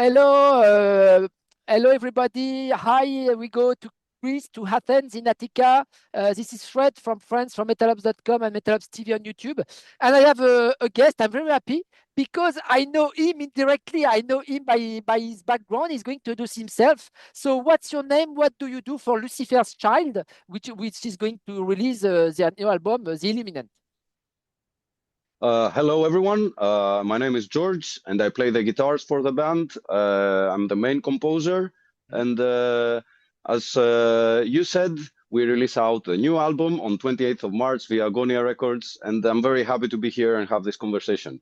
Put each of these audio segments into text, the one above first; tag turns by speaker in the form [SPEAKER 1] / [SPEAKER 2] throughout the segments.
[SPEAKER 1] Hello, hello everybody. Hi, we go to Greece, to Athens in Attica. This is Fred from France, from metal-GRE and metal-GRE TV on YouTube. And I have a guest. I'm very happy because I know him indirectly. I know him by his background. He's going to introduce himself. So what's your name? What do you do for Lucifer's Child, which is going to release their new album, The Illuminant?
[SPEAKER 2] Hello, everyone. My name is George, and I play the guitars for the band. I'm the main composer. And as you said, we release out a new album on 28th of March via Agonia Records. And I'm very happy to be here and have this conversation.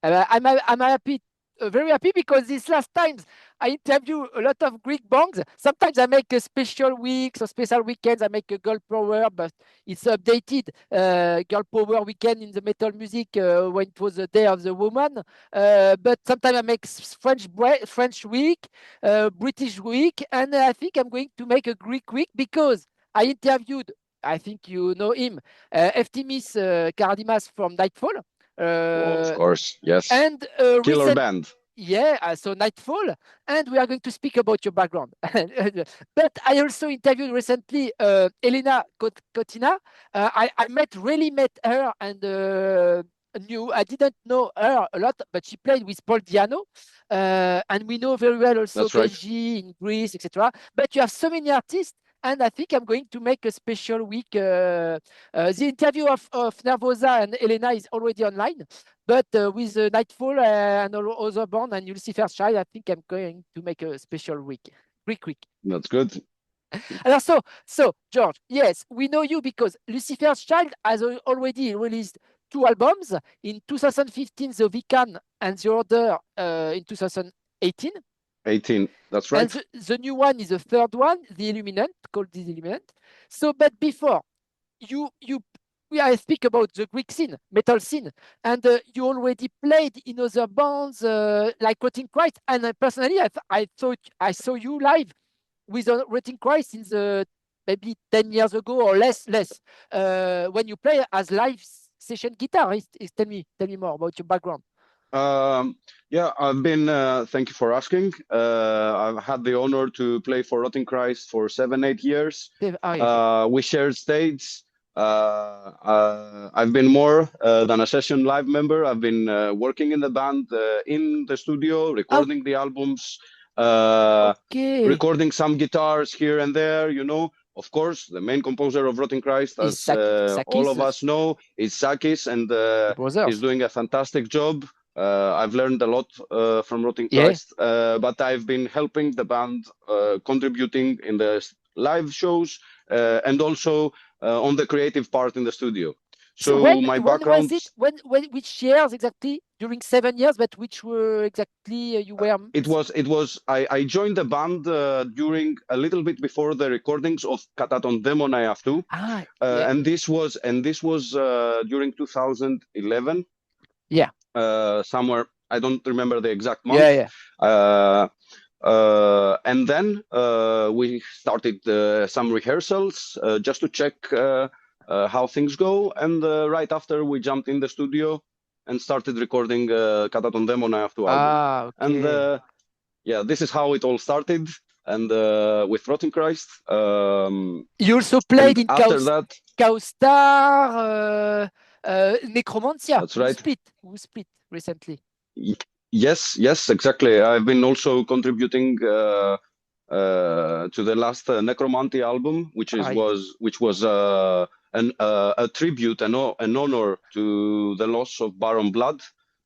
[SPEAKER 1] I'm happy, very happy, because these last times I interview a lot of Greek bands. Sometimes I make a special weeks or special weekends. I make a girl power, but it's updated girl power weekend in the metal music when it was the Day of the Woman. But sometimes I make French week, British week, and I think I'm going to make a Greek week because I interviewed, I think you know him, Efthimis Karadimas from Nightfall.
[SPEAKER 2] Of course, yes.
[SPEAKER 1] And
[SPEAKER 2] killer band.
[SPEAKER 1] Yeah, so Nightfall, and we are going to speak about your background. But I also interviewed recently Helena Kotina. I really met her, and I didn't know her a lot, but she played with Paul Diano, and we know very well also G in Greece, etc. But you have so many artists. And I think I'm going to make a special week. The interview of NERVOSA and Helena is already online. But with Nightfall and all other band and Lucifer's Child, I think I'm going to make a special week. Greek week.
[SPEAKER 2] That's good.
[SPEAKER 1] And so, George, yes, we know you because Lucifer's Child has already released 2 albums. In 2015, The Vican, and The Order in 2018.
[SPEAKER 2] 18, that's right.
[SPEAKER 1] And the new one is the third one, The Illuminant, called The Illuminant. So, but before I speak about the Greek scene, metal scene, and you already played in other bands like Rotting Christ. And personally, I thought I saw you live with Rotting Christ in the maybe 10 years ago or less, when you play as live session guitarist. Tell me more about your background.
[SPEAKER 2] Yeah, I've been, thank you for asking. I've had the honor to play for Rotting Christ for 7-8 years. We shared stage. I've been more than a session live member. I've been working in the band, in the studio, recording the albums, recording some guitars here and there, you know. Of course, the main composer of Rotting Christ, as all of us know, is Sakis, and he's doing a fantastic job. I've learned a lot from Rotting Christ, but I've been helping the band, contributing in the live shows, and also on the creative part in the studio. So my background...
[SPEAKER 1] When was it? Which years exactly? During 7 years, but which were exactly you were...
[SPEAKER 2] I joined the band during a little bit before the recordings of Kataton Demon I have to. And this was during 2011.
[SPEAKER 1] Yeah.
[SPEAKER 2] Somewhere, I don't remember the exact month. And then we started some rehearsals just to check how things go. And right after, we jumped in the studio and started recording Kataton Demon I have to album. And yeah, this is how it all started. And with Rotting Christ.
[SPEAKER 1] You also played in Chaostar, Necromantia.
[SPEAKER 2] That's right.
[SPEAKER 1] Who split recently.
[SPEAKER 2] Yes, exactly. I've been also contributing to the last Necromantia album, which was a tribute, an honor to the loss of Baron Blood,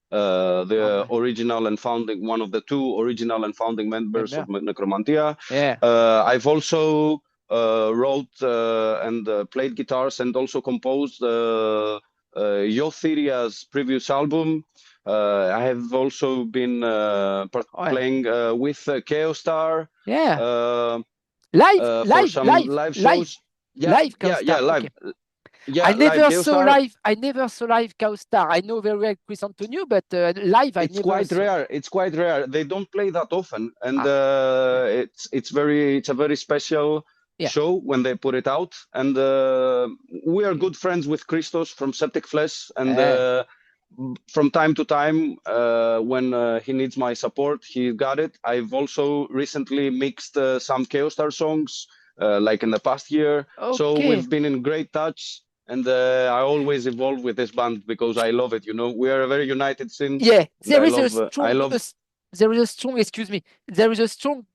[SPEAKER 2] the original and founding, one of the 2 original and founding members of Necromantia. I've also wrote and played guitars and also composed Yothiria's previous album. I have also been playing with Chaostar. Live shows.
[SPEAKER 1] Live.
[SPEAKER 2] Yeah,
[SPEAKER 1] I never saw live Chaostar. I know very well Chris Antonio, but live I never saw.
[SPEAKER 2] Rare. It's quite rare. They don't play that often, and it's a very special show when they put it out. And we are good friends with Christos from Septic Flesh, and from time to time, when he needs my support, he got it. I've also recently mixed some Chaostar songs, like in the past year.
[SPEAKER 1] Okay.
[SPEAKER 2] So we've been in great touch, and I always evolve with this band because I love it. You know, we are a very united scene.
[SPEAKER 1] Yeah, there is a strong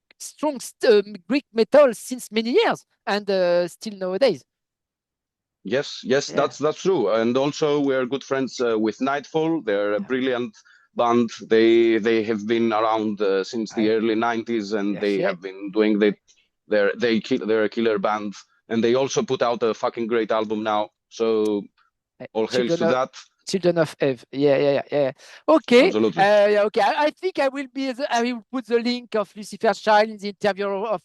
[SPEAKER 1] Greek metal since many years, and still nowadays.
[SPEAKER 2] Yes, that's true. And also we are good friends with Nightfall. They're a brilliant band. They have been around since the early 90s, and they have been doing that. They're a killer band, and they also put out a fucking great album now. So all hails to that.
[SPEAKER 1] Children of Eve. Yeah. Okay.
[SPEAKER 2] Absolutely.
[SPEAKER 1] Okay. I think I will put the link of Lucifer's Child in the interview of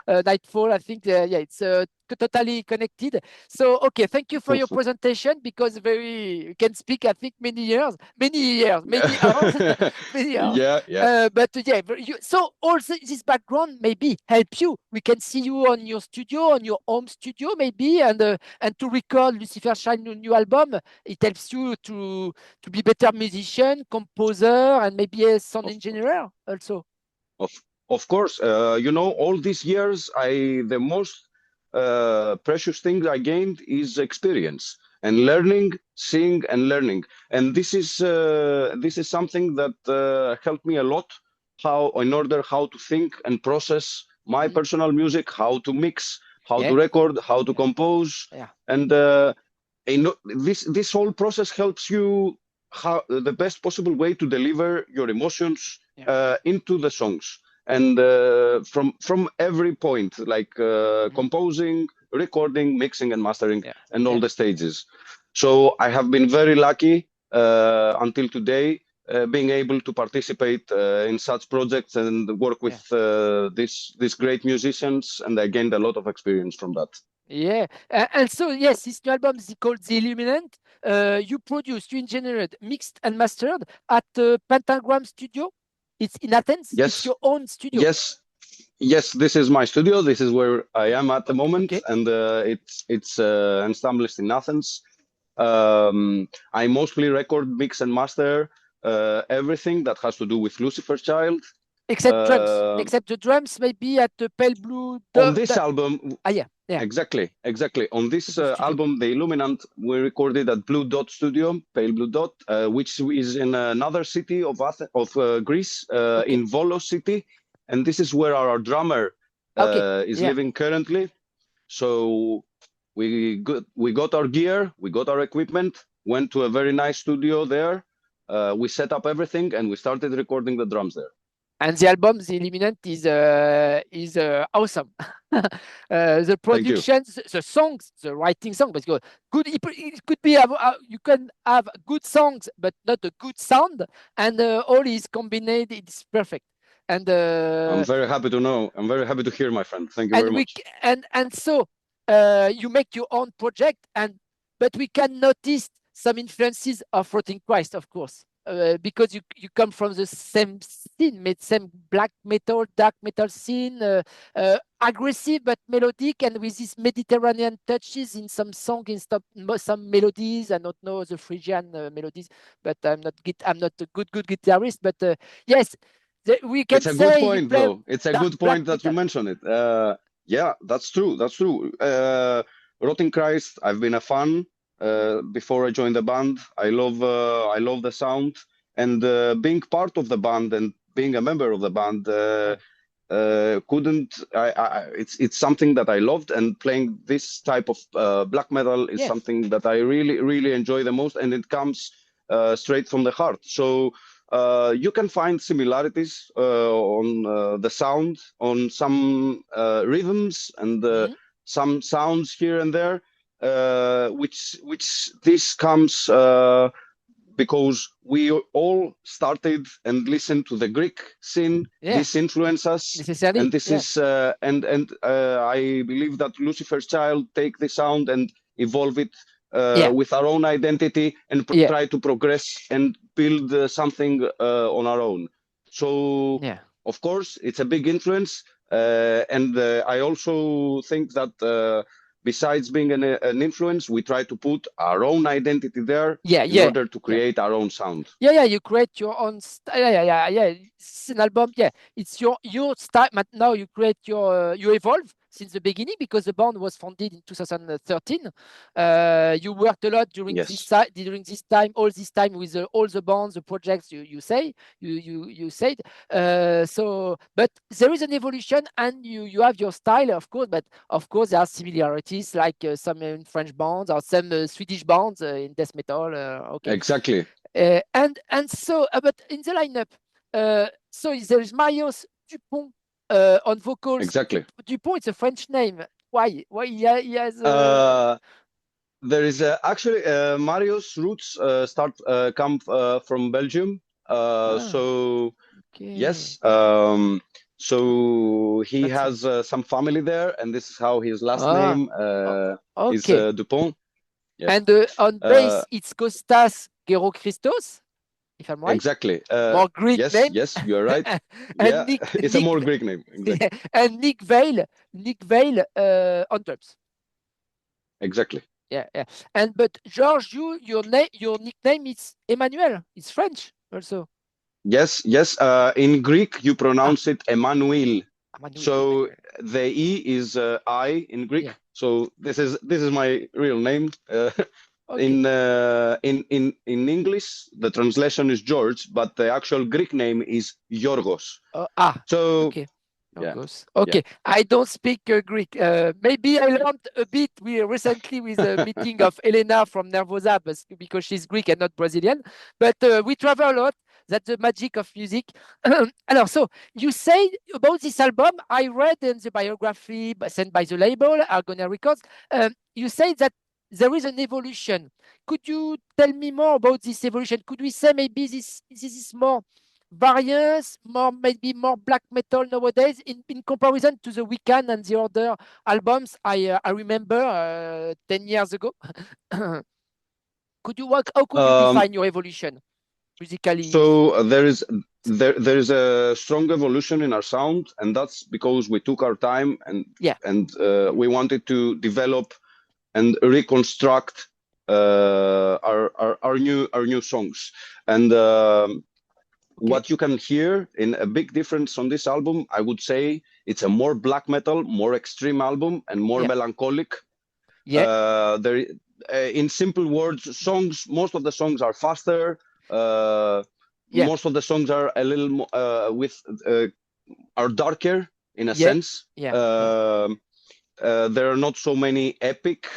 [SPEAKER 1] Nightfall. I think it's totally connected. So okay, thank you for your presentation, because you can speak, I think, many hours, many hours. Many hours.
[SPEAKER 2] Yeah.
[SPEAKER 1] But yeah, so also this background maybe help you. We can see you on your studio, on your home studio maybe, and to record Lucifer's Child new album. It helps you to be better musician, composer, and maybe a sound engineer also.
[SPEAKER 2] Of course, you know, all these years, the most precious thing I gained is experience and learning, seeing and learning. And this is something that helped me a lot, how to think and process my personal music, how to mix, how to record, how to compose. And this whole process helps you the best possible way to deliver your emotions into the songs. And from every point, like composing, recording, mixing, and mastering, and all the stages. So I have been very lucky until today, being able to participate in such projects and work with these great musicians, and I gained a lot of experience from that.
[SPEAKER 1] Yeah, and so yes, this new album is called The Illuminant. You produced, you engineered, mixed, and mastered at Pentagram Studio. It's in Athens.
[SPEAKER 2] Yes.
[SPEAKER 1] It's your own studio.
[SPEAKER 2] Yes, this is my studio. This is where I am at the moment, and it's established in Athens. I mostly record, mix, and master everything that has to do with Lucifer's Child.
[SPEAKER 1] Except drums. Except the drums, maybe at the Pale Blue.
[SPEAKER 2] On this album.
[SPEAKER 1] Yeah.
[SPEAKER 2] Exactly. On this album, The Illuminant, we recorded at Blue Dot Studio, Pale Blue Dot, which is in another city of Greece, in Volos city, and this is where our drummer is living currently. So we got our gear, we got our equipment, went to a very nice studio there. We set up everything, and we started recording the drums there.
[SPEAKER 1] And the album, The Illuminant, is awesome. The production, the songs, the writing songs, but good. It could be you can have good songs, but not a good sound, and all is combined. It's perfect. And
[SPEAKER 2] I'm very happy to know. I'm very happy to hear, my friend. Thank you very much.
[SPEAKER 1] And so you make your own project, but we can notice some influences of Rotting Christ, of course. Because you come from the same scene, same black metal, dark metal scene, aggressive but melodic, and with these Mediterranean touches in some song, in some melodies. I don't know the Phrygian melodies, but I'm not a good guitarist. But yes, we can say.
[SPEAKER 2] It's a good point, though. It's a good point that you mention it. Yeah, that's true. That's true. Rotting Christ, I've been a fan. Before I joined the band. I love the sound, and being part of the band and being a member of the band, it's something that I loved, and playing this type of black metal is something that I really enjoy the most, and it comes straight from the heart. So you can find similarities on the sound, on some rhythms, and some sounds here and there. Which this comes because we all started and listened to the Greek scene. This influenced us, and this is and I believe that Lucifer's Child take the sound and evolve it with our own identity, and try to progress and build something on our own. So of course it's a big influence, and I also think that besides being an influence, we try to put our own identity there in order to create our own sound.
[SPEAKER 1] You create your own it's an album. It's your style, but now you create your you evolve since the beginning, because the band was founded in 2013. You worked a lot during this time, all this time, with all the bands, the projects you said. So, but there is an evolution, and you have your style, of course, but of course there are similarities, like some French bands or some Swedish bands in death metal.
[SPEAKER 2] Exactly.
[SPEAKER 1] And so, but in the lineup, so there is Marius Dupont on vocals.
[SPEAKER 2] Exactly.
[SPEAKER 1] Dupont is a French name. Why? Why he has?
[SPEAKER 2] There is actually Marius' roots come from Belgium. So yes. So he has some family there, and this is how his last name is Dupont. Yes.
[SPEAKER 1] And on bass, it's Kostas Gerochristos, if I'm right.
[SPEAKER 2] Exactly.
[SPEAKER 1] More Greek name.
[SPEAKER 2] Yes, you are right.
[SPEAKER 1] And
[SPEAKER 2] it's a more Greek name. Exactly.
[SPEAKER 1] And Nick Vale on drums.
[SPEAKER 2] Exactly.
[SPEAKER 1] And but George, your nickname is Emmanuel. It's French also.
[SPEAKER 2] Yes. In Greek, you pronounce it Emmanuel. So the E is I in Greek. So this is my real name. In English, the translation is George, but the actual Greek name is Yorgos.
[SPEAKER 1] Okay. I don't speak Greek. Maybe I learned a bit recently with a meeting of Helena from NERVOSA, because she's Greek and not Brazilian. But we travel a lot. That's the magic of music. So you say about this album, I read in the biography sent by the label, Argonia Records, you say that there is an evolution. Could you tell me more about this evolution? Could we say maybe this is more variance, maybe more black metal nowadays in comparison to the Weekend and the other albums I remember 10 years ago? How could you define your evolution musically?
[SPEAKER 2] So there is a strong evolution in our sound, and that's because we took our time and we wanted to develop and reconstruct our new songs. And what you can hear in a big difference on this album, I would say it's a more black metal, more extreme album, and more melancholic. In simple words, most of the songs are faster. Most of the songs are a little more are darker in a sense. There are not so many epic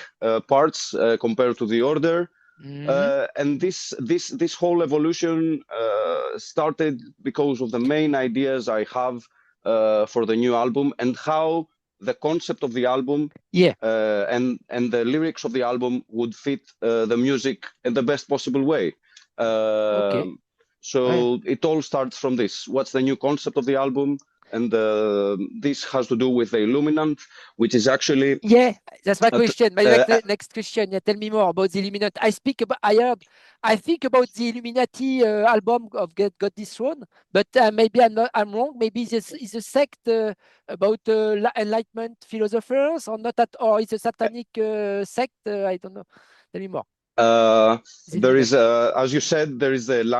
[SPEAKER 2] parts compared to the order. And this whole evolution started because of the main ideas I have for the new album, and how the concept of the album and the lyrics of the album would fit the music in the best possible way. So it all starts from this. What's the new concept of the album? And this has to do with the Illuminant, which is actually...
[SPEAKER 1] that's my question. My next question. Tell me more about the Illuminant. I think about the Illuminati album of God Dethroned, but maybe I'm wrong. Maybe this is a sect about Enlightenment philosophers, or not or it's a satanic sect. I don't know. Tell me more.
[SPEAKER 2] There is, as you said, there is the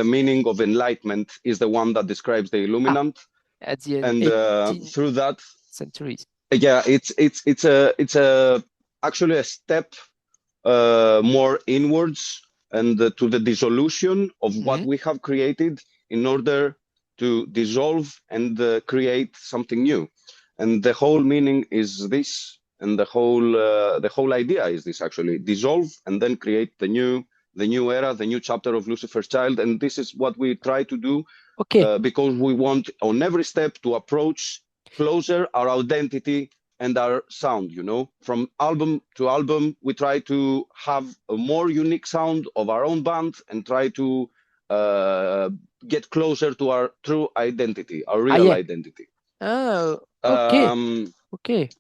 [SPEAKER 2] meaning of enlightenment is the one that describes the Illuminant, and through that
[SPEAKER 1] centuries.
[SPEAKER 2] It's actually a step more inwards and to the dissolution of what we have created in order to dissolve and create something new, and the whole meaning is this. And the whole idea is this: actually dissolve and then create the new era, the new chapter of Lucifer's Child. And this is what we try to do, because we want on every step to approach closer our identity and our sound. From album to album, we try to have a more unique sound of our own band and try to get closer to our true identity, our real identity.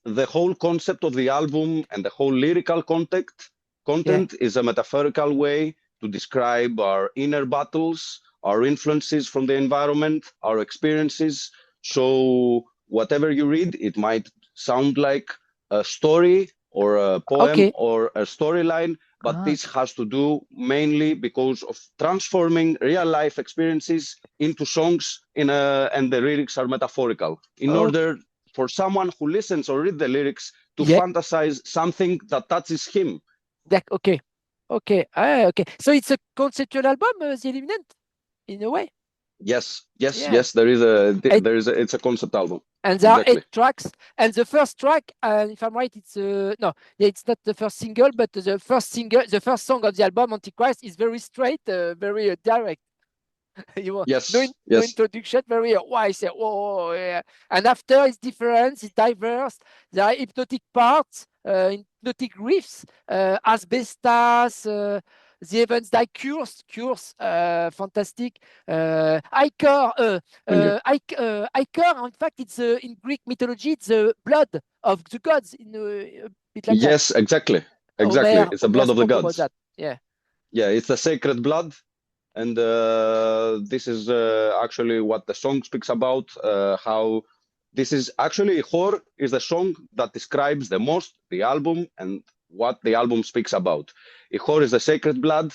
[SPEAKER 2] The whole concept of the album and the whole lyrical content is a metaphorical way to describe our inner battles, our influences from the environment, our experiences. So whatever you read, it might sound like a story or a poem or a storyline, but this has to do mainly because of transforming real life experiences into songs and the lyrics are metaphorical in order for someone who listens or read the lyrics to fantasize something that touches him.
[SPEAKER 1] Okay. So it's a conceptual album, The Illuminant, in a way.
[SPEAKER 2] Yes. There is it's a concept album.
[SPEAKER 1] And there are 8 tracks. And the first track, if I'm right, it's it's not the first single, but the first song of the album, Antichrist, is very straight, very direct. No introduction, very why say and after it's different, it's diverse. There are hypnotic parts, hypnotic riffs, asbestos, the events like cures, fantastic. Ichor, in fact, it's in Greek mythology, it's the blood of the gods. In a bit like
[SPEAKER 2] that. Exactly. It's the blood of the gods.
[SPEAKER 1] Yeah,
[SPEAKER 2] it's the sacred blood. And this is actually what the song speaks about, how this is actually Hor is the song that describes the most the album and what the album speaks about. Hor is the sacred blood,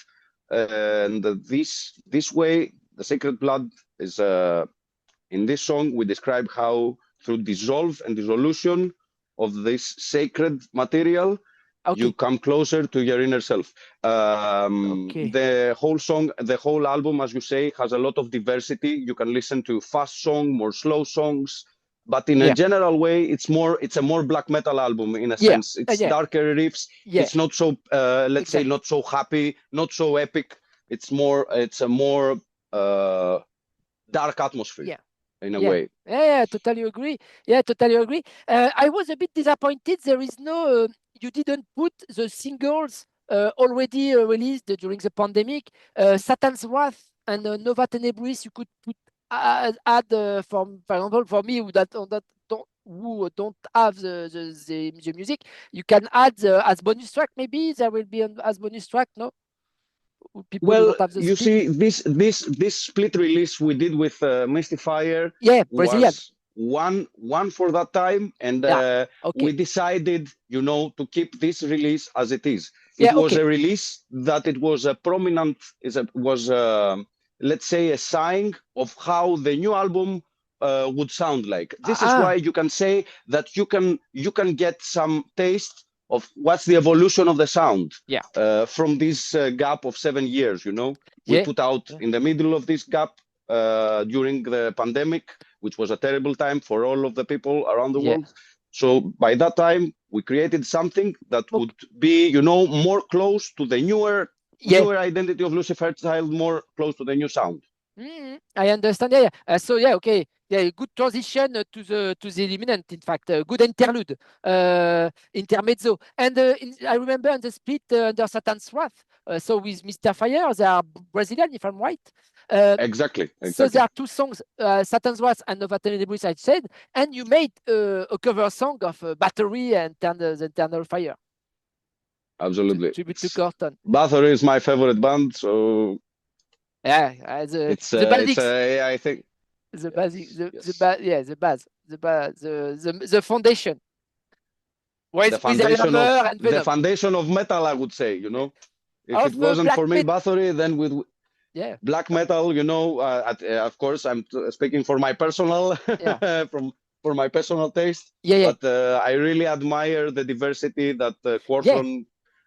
[SPEAKER 2] and this way, the sacred blood is, in this song, we describe how through dissolve and dissolution of this sacred material, you come closer to your inner self. The whole song, the whole album, as you say, has a lot of diversity. You can listen to fast song, more slow songs, but in a general way, it's a more black metal album in a sense. It's darker riffs. It's not so, let's say, not so happy, not so epic. It's a more dark atmosphere. In a way.
[SPEAKER 1] Totally agree. I was a bit disappointed. There is no, you didn't put the singles already released during the pandemic. Satan's Wrath and Nova Tenebris, you could put add for example, for me who don't have the music, you can add as bonus track. Maybe there will be as bonus track. No.
[SPEAKER 2] Well, you see, this split release we did with Mystifier was one for that time, and we decided, to keep this release as it is. It was a release that it was a prominent, let's say, a sign of how the new album would sound like. This is why you can say that you can get some taste of what's the evolution of the sound from this gap of 7 years. We put out in the middle of this gap during the pandemic, which was a terrible time for all of the people around the world. So by that time, we created something that would be, more close to the newer identity of Lucifer's Child, more close to the new sound.
[SPEAKER 1] I understand. Good transition to the Illuminant. In fact, good interlude, intermezzo. And I remember in the split under Satan's Wrath. So with Mr. Fire, they are Brazilian, if I'm right.
[SPEAKER 2] Exactly.
[SPEAKER 1] So there are 2 songs, Satan's Wrath and Nova Tenebris, I said, and you made a cover song of Battery and the Eternal Fire.
[SPEAKER 2] Absolutely.
[SPEAKER 1] Tribute to Corton.
[SPEAKER 2] Battery is my favorite band, so I think
[SPEAKER 1] the basic, the foundation.
[SPEAKER 2] The foundation of metal, I would say. If it wasn't for me, Bathory, then with black metal, of course, I'm speaking for my personal, for my personal taste. But I really admire the diversity that Quarton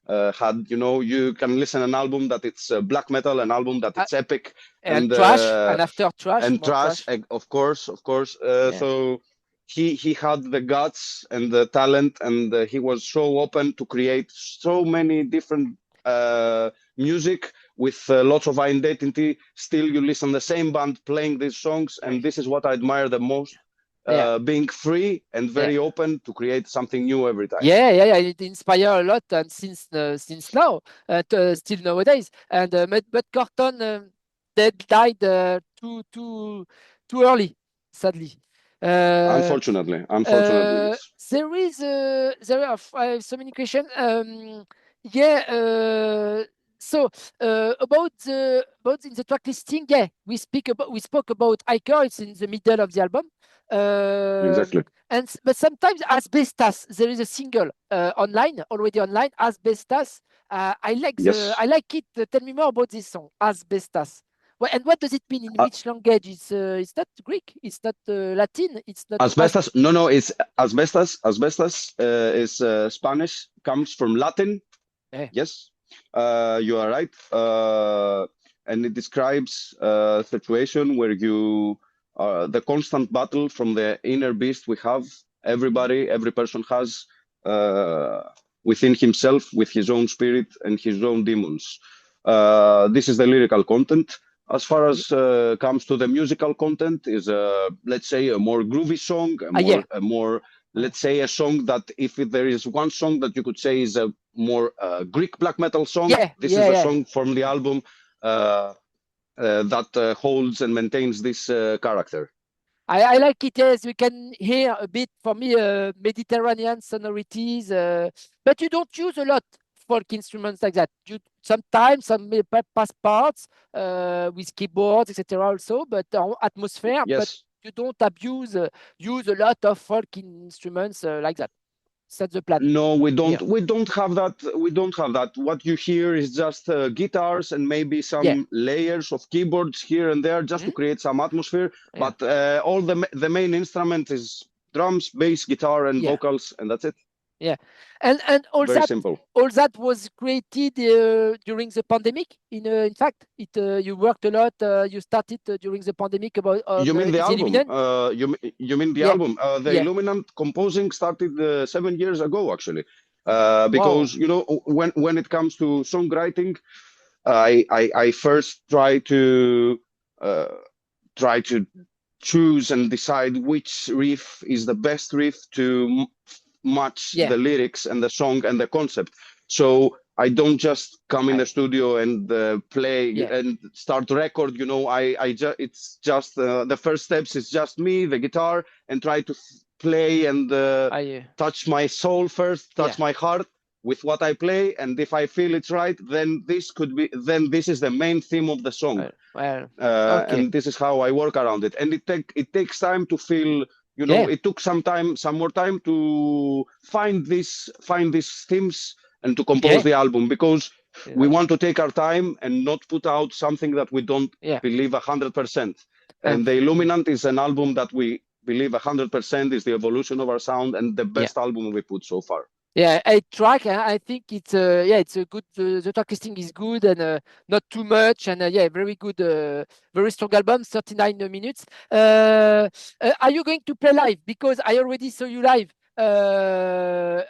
[SPEAKER 2] had. You can listen an album that it's black metal, an album that it's epic,
[SPEAKER 1] and trash, and after trash,
[SPEAKER 2] and trash, of course. So he had the guts and the talent, and he was so open to create so many different music with lots of identity. Still, you listen the same band playing these songs, and this is what I admire the most. Being free and very open to create something new every time.
[SPEAKER 1] It inspires a lot, and since now, still nowadays. And but Corton died too early, sadly.
[SPEAKER 2] Unfortunately, yes.
[SPEAKER 1] There are so many questions. So about in the track listing, yeah, we spoke about Iker. It's in the middle of the album.
[SPEAKER 2] Exactly.
[SPEAKER 1] But sometimes Asbestas, there is a single already online. Asbestas. I like it. Tell me more about this song, Asbestas. Well, and what does it mean in which language? It's not Greek. It's not Latin. It's not
[SPEAKER 2] asbestas. No, it's asbestas. Asbestas is Spanish. Comes from Latin. Yes, you are right. And it describes a situation where the constant battle from the inner beast we have. Every person has within himself, with his own spirit and his own demons. This is the lyrical content. As far as comes to the musical content, is let's say a more groovy song, a more let's say a song that if there is one song that you could say is a more Greek black metal song, this is the song from the album that holds and maintains this character.
[SPEAKER 1] I like it as we can hear a bit, for me, Mediterranean sonorities, but you don't use a lot folk instruments like that. You sometimes some pass parts with keyboards, etc. also, but atmosphere.
[SPEAKER 2] Yes.
[SPEAKER 1] But you don't use a lot of folk instruments like that. That's the plan.
[SPEAKER 2] No, we don't. We don't have that. We don't have that. What you hear is just guitars and maybe some layers of keyboards here and there, just to create some atmosphere. But all the main instrument is drums, bass, guitar, and vocals, and that's it.
[SPEAKER 1] Yeah, and all
[SPEAKER 2] very simple.
[SPEAKER 1] All that was created during the pandemic. In fact, you worked a lot. You started during the pandemic about.
[SPEAKER 2] You mean the album? You mean the album? The Illuminant composing started 7 years ago, actually. Because you know, when it comes to songwriting, I first try to choose and decide which riff is the best riff to match the lyrics and the song and the concept. So I don't just come in the studio and play and start to record. You know, it's just the first steps is just me, the guitar, and try to play and touch my soul first, touch my heart with what I play. And if I feel it's right, then this is the main theme of the song. And this is how I work around it. And it takes time to feel. You know, it took some more time to find these themes and to compose the album, because we want to take our time and not put out something that we don't believe 100%. And the Illuminant is an album that we believe 100% is the evolution of our sound and the best album we put so far.
[SPEAKER 1] Yeah, a track. I think it's it's a good. The track listing is good and not too much, and very good, very strong album. 39 minutes. Are you going to play live? Because I already saw you live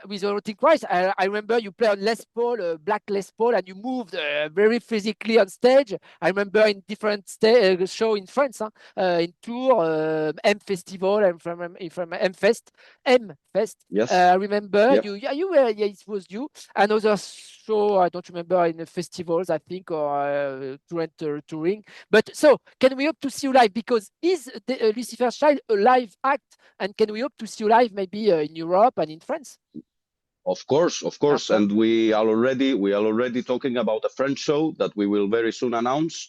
[SPEAKER 1] with Erotic Christ. I remember you play on Les Paul, black Les Paul, and you moved very physically on stage. I remember in different show in France, in Tours, M Festival, and from M Fest.
[SPEAKER 2] Yes.
[SPEAKER 1] I remember you were. It was you. Another show I don't remember, in the festivals, I think, or touring. But so can we hope to see you live? Because is the Lucifer's Child a live act? And can we hope to see you live maybe in Europe and in France?
[SPEAKER 2] Of course. And we are already talking about a French show that we will very soon announce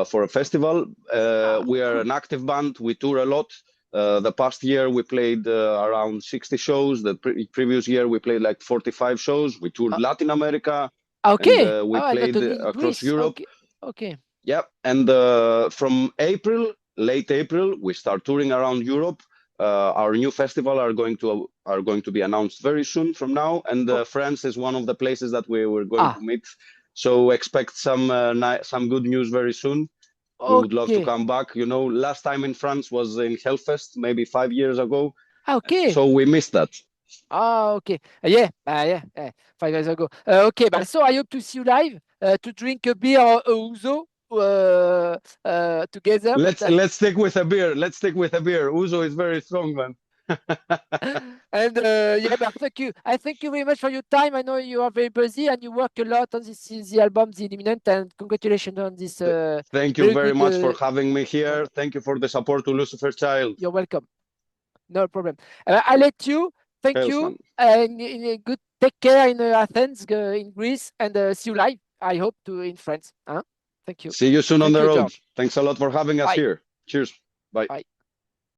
[SPEAKER 2] for a festival. We are an active band. We tour a lot. The past year we played around 60 shows. The previous year we played like 45 shows. We toured Latin America. And, we played across Europe. Yeah, and from late April, we start touring around Europe. Our new festival are going to be announced very soon from now, and France is one of the places that we were going to meet. So expect some good news very soon. We would love to come back. You know, last time in France was in Hellfest, maybe 5 years ago. So we missed that.
[SPEAKER 1] 5 years ago. But so I hope to see you live, to drink a beer or a ouzo together.
[SPEAKER 2] Let's stick with a beer. Ouzo is very strong, man.
[SPEAKER 1] And but thank you. I thank you very much for your time. I know you are very busy and you work a lot on the album, The Illuminant, and congratulations on this.
[SPEAKER 2] Thank you very much for having me here. Thank you for the support to Lucifer's Child.
[SPEAKER 1] You're welcome. No problem. I'll let you. Thank you. And good. Take care in Athens, in Greece, and see you live. I hope to in France. Huh? Thank you.
[SPEAKER 2] See you soon on
[SPEAKER 1] Thank
[SPEAKER 2] the
[SPEAKER 1] you,
[SPEAKER 2] road.
[SPEAKER 1] George.
[SPEAKER 2] Thanks a lot for having us
[SPEAKER 1] Bye.
[SPEAKER 2] here. Cheers. Bye.
[SPEAKER 1] Bye.